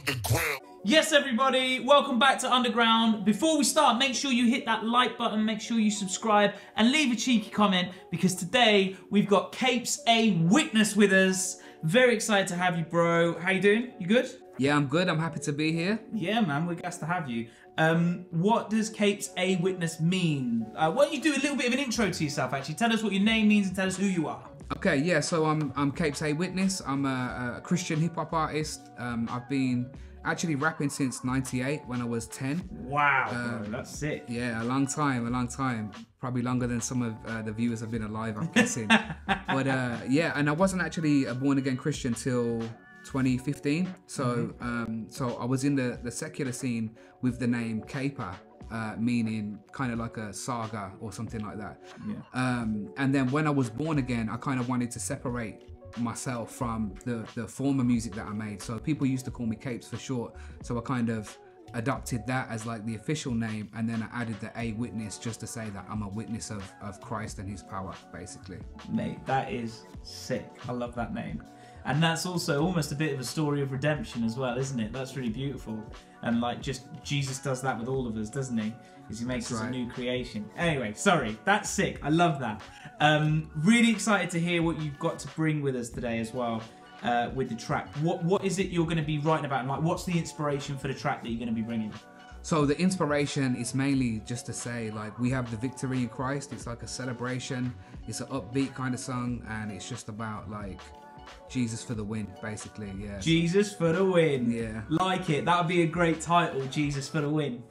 Underground. Yes, everybody, welcome back to Underground. Before we start, make sure you hit that like button, make sure you subscribe, and leave a cheeky comment, because today we've got Kapes A Witness with us. Very excited to have you, bro. How you doing? You good? Yeah, I'm good. I'm happy to be here. Yeah, man, we're gassed to have you. What does Kapes A Witness mean? Why don't you do a little bit of an intro to yourself, actually? Tell us what your name means and tell us who you are. Okay, yeah, so I'm Kapes A Witness. I'm a Christian hip-hop artist. I've been actually rapping since 98 when I was 10. Wow, bro, that's sick. Yeah, a long time. Probably longer than some of the viewers have been alive, I'm guessing. But yeah, and I wasn't actually a born-again Christian till 2015. So so I was in the secular scene with the name Kaper, meaning kind of like a saga or something like that. Yeah. And then when I was born again, I kind of wanted to separate myself from the former music that I made. So people used to call me Kapes for short. So I kind of adopted that as like the official name, and then I added the A Witness just to say that I'm a witness of Christ and his power, basically. Mate, that is sick. I love that name. And that's also almost a bit of a story of redemption as well, isn't it? That's really beautiful. And like, just Jesus does that with all of us, doesn't he? Because he makes us a new creation. Anyway, sorry, that's sick. I love that. Really excited to hear what you've got to bring with us today as well, with the track. What is it you're going to be writing about? And like, what's the inspiration for the track that you're going to be bringing? So the inspiration is mainly just to say, like, we have the victory in Christ. It's like a celebration. It's an upbeat kind of song, and it's just about like Jesus for the win, basically. Yeah. Jesus for the win. Yeah. Like it. That would be a great title, Jesus for the win.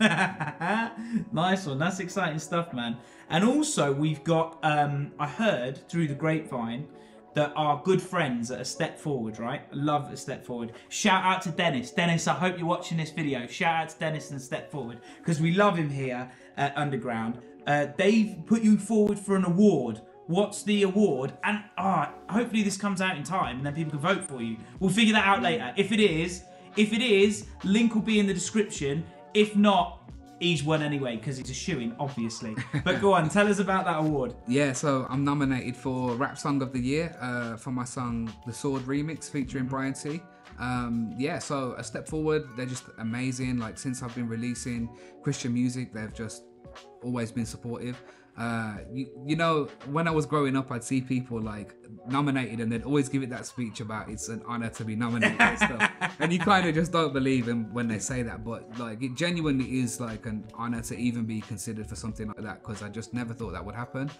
Nice one. That's exciting stuff, man. And also, we've got, I heard through the grapevine that our good friends at A Step Forward, right? Love A Step Forward. Shout out to Dennis. Dennis, I hope you're watching this video. Shout out to Dennis and Step Forward, because we love him here at Underground. They've put you forward for an award. What's the award? And hopefully this comes out in time and then people can vote for you. We'll figure that out later. If it is, link will be in the description. If not, he's won anyway, because he's a shoo-in, obviously. But go on, tell us about that award. Yeah, so I'm nominated for Rap Song of the Year for my song The Sword Remix featuring Brian T. Yeah, so A Step Forward, they're just amazing. Like, since I've been releasing Christian music, they've just always been supportive. You know, when I was growing up, I'd see people like nominated and they'd always give it that speech about it's an honor to be nominated and stuff. And you kind of just don't believe them when they say that, but like, it genuinely is like an honor to even be considered for something like that, because I just never thought that would happen.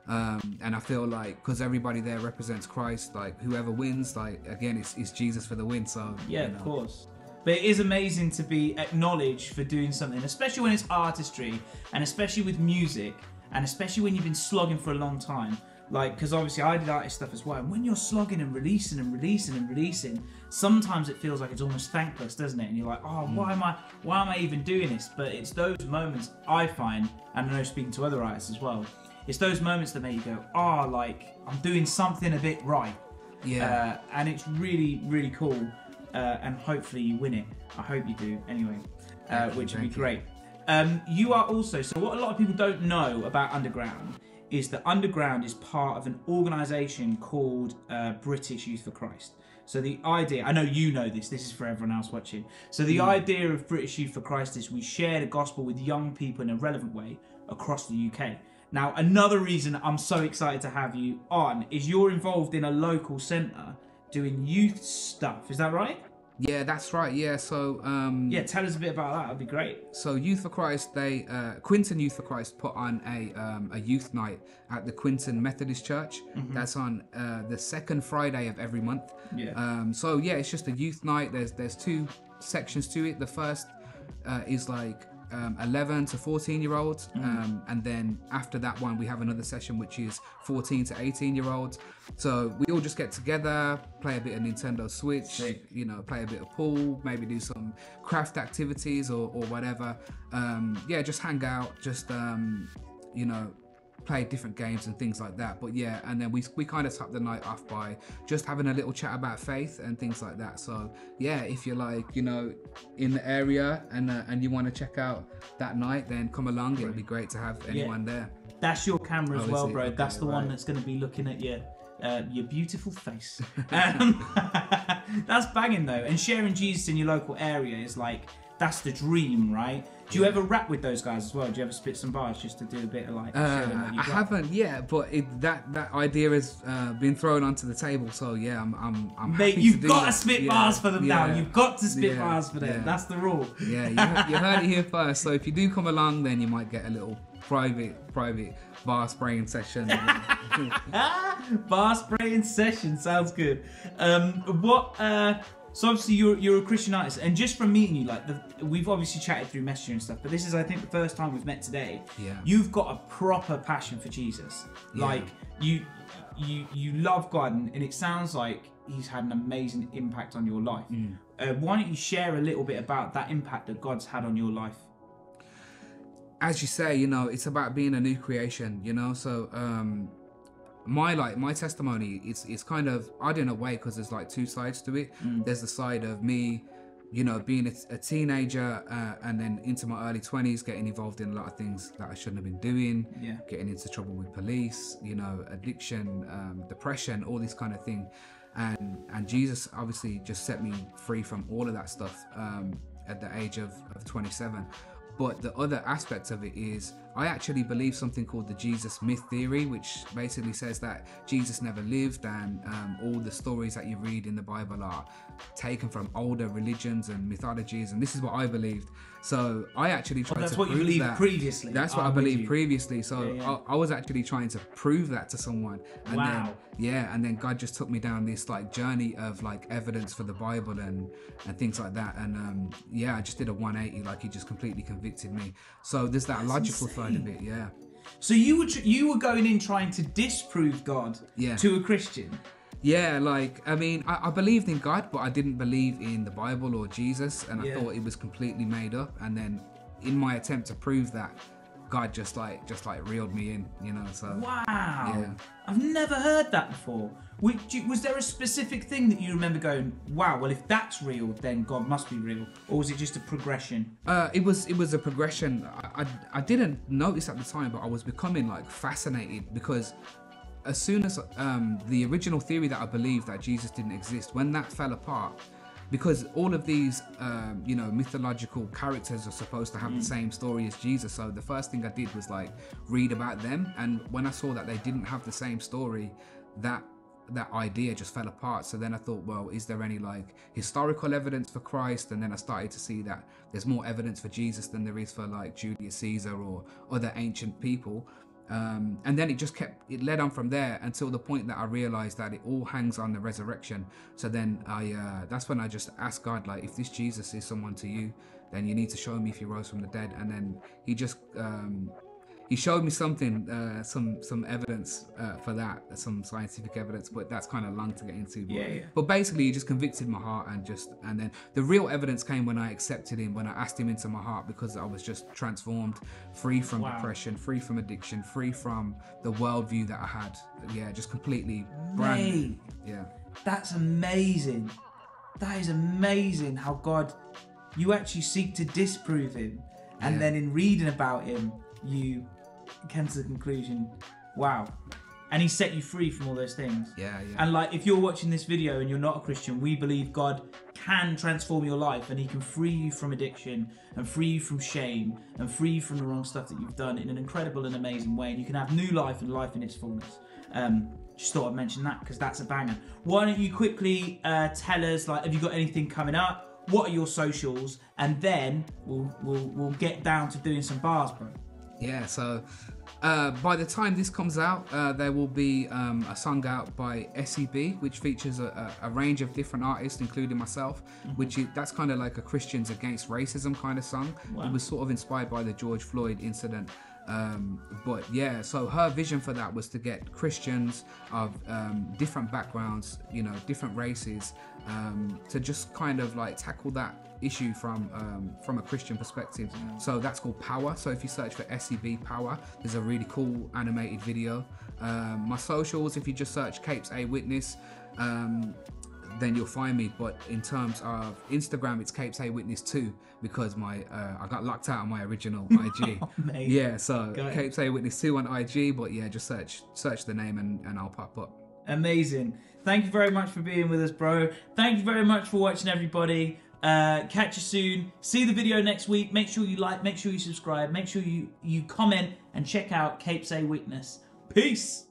And I feel like, because everybody there represents Christ, like whoever wins, like again, it's Jesus for the win. So yeah, of course. But it is amazing to be acknowledged for doing something, especially when it's artistry, and especially with music, and especially when you've been slogging for a long time. Like, because obviously I did artist stuff as well, and when you're slogging and releasing and releasing and releasing, sometimes it feels like it's almost thankless, doesn't it? And you're like, oh, why am I even doing this? But it's those moments I find, and I know speaking to other artists as well, it's those moments that make you go, oh, like, I'm doing something a bit right. Yeah. And it's really, really cool. And hopefully you win it. I hope you do anyway, which would be great. You are also, so what a lot of people don't know about Underground is that Underground is part of an organisation called British Youth for Christ. So the idea, I know you know this is for everyone else watching. So the idea of British Youth for Christ is we share the gospel with young people in a relevant way across the UK. Now, another reason I'm so excited to have you on is you're involved in a local centre doing youth stuff. Is that right? Yeah, that's right. Yeah, so yeah, tell us a bit about that. That'd be great. So Youth for Christ, they Quinton Youth for Christ put on a youth night at the Quinton Methodist Church. That's on the second Friday of every month. Yeah. So yeah, it's just a youth night. There's two sections to it. The first is like 11 to 14-year-olds, and then after that one we have another session which is 14 to 18-year-olds. So we all just get together, play a bit of Nintendo Switch, you know, play a bit of pool, maybe do some craft activities or whatever. Yeah, just hang out, just you know, play different games and things like that. But yeah, and then we kind of top the night off by just having a little chat about faith and things like that. So yeah, if you're like, you know, in the area and you want to check out that night, then come along. It'd be great to have anyone there. That's your camera as well, bro. Okay, That's the one that's going to be looking at you. your beautiful face. That's banging though. And sharing Jesus in your local area is like, that's the dream, right? Do you ever rap with those guys as well? Do you ever spit some bars just to do a bit of like? I haven't yet, but that idea has been thrown onto the table. So yeah, I'm Mate, happy you've to got do to spit bars for them now. You've got to spit bars for them. That's the rule. Yeah, you heard it here first. So if you do come along, then you might get a little private bar spraying session. Bar spraying session sounds good. So obviously you're a Christian artist, and just from meeting you, like we've obviously chatted through Messenger and stuff, but this is, I think, the first time we've met today. Yeah. You've got a proper passion for Jesus. Yeah. Like you love God, and it sounds like He's had an amazing impact on your life. Why don't you share a little bit about that impact that God's had on your life? As you say, it's about being a new creation. So my testimony it's kind of odd in a way, because there's like two sides to it. There's the side of me, being a teenager and then into my early 20s, getting involved in a lot of things that I shouldn't have been doing, getting into trouble with police, addiction, depression, all this kind of thing, and Jesus obviously just set me free from all of that stuff at the age of 27. But the other aspect of it is, I actually believe something called the Jesus myth theory, which basically says that Jesus never lived, and all the stories that you read in the Bible are taken from older religions and mythologies, and this is what I believed. So I actually tried to prove that. That's what you believed previously. That's what I believed previously. So I was actually trying to prove that to someone. And then God just took me down this like journey of like evidence for the Bible and things like that. And I just did a 180. Like, He just completely convicted me. So there's that logical side of it. Yeah. So you were going in trying to disprove God to a Christian. Yeah, I believed in God, but I didn't believe in the Bible or Jesus, and I thought it was completely made up. And then, in my attempt to prove that, God just reeled me in, So wow, yeah. I've never heard that before. Was there a specific thing that you remember going, wow, well, if that's real, then God must be real, or was it just a progression? It was a progression. I didn't notice at the time, but I was becoming like fascinated, because as soon as the original theory that I believed that Jesus didn't exist, when that fell apart, because all of these mythological characters are supposed to have the same story as Jesus, so the first thing I did was like read about them, and when I saw that they didn't have the same story, that idea just fell apart. So then I thought, well, is there any like historical evidence for Christ? And then I started to see that there's more evidence for Jesus than there is for like Julius Caesar or other ancient people. And then it led on from there until the point that I realized that it all hangs on the resurrection. So then that's when I just asked God, like, if this Jesus is someone to you, then you need to show me if he rose from the dead. And then he just he showed me something, some evidence for that, some scientific evidence, but that's kind of long to get into. But basically, he just convicted my heart, and then the real evidence came when I accepted him, when I asked him into my heart, because I was just transformed, free from depression, free from addiction, free from the worldview that I had. Yeah, just completely brand new. Yeah. That's amazing. That is amazing how God, you actually seek to disprove him, and then in reading about him, you came to the conclusion, wow. And he set you free from all those things. Yeah. And like, if you're watching this video and you're not a Christian, we believe God can transform your life, and he can free you from addiction and free you from shame and free you from the wrong stuff that you've done in an incredible and amazing way. And you can have new life and life in its fullness. Just thought I'd mention that because that's a banger. Why don't you quickly tell us, like, have you got anything coming up? What are your socials? And then we'll get down to doing some bars, bro. Yeah, so by the time this comes out, there will be a song out by SEB, which features a range of different artists, including myself, that's kind of like a Christians Against Racism kind of song. Wow. It was sort of inspired by the George Floyd incident. But yeah, so her vision for that was to get Christians of different backgrounds, different races, to just kind of like tackle that issue from a Christian perspective. So that's called Power. So if you search for SEB Power, there's a really cool animated video. My socials, if you just search Kapes A Witness, then you'll find me. But in terms of Instagram, it's Kapes A Witness 2, because I got locked out on my original IG. Yeah, so Kapes A Witness 2 on IG, but yeah, just search the name and I'll pop up. Amazing. Thank you very much for being with us, bro. Thank you very much for watching, everybody. Catch you soon. See the video next week. Make sure you like, make sure you subscribe, make sure you comment, and check out Kapes A Witness. Peace.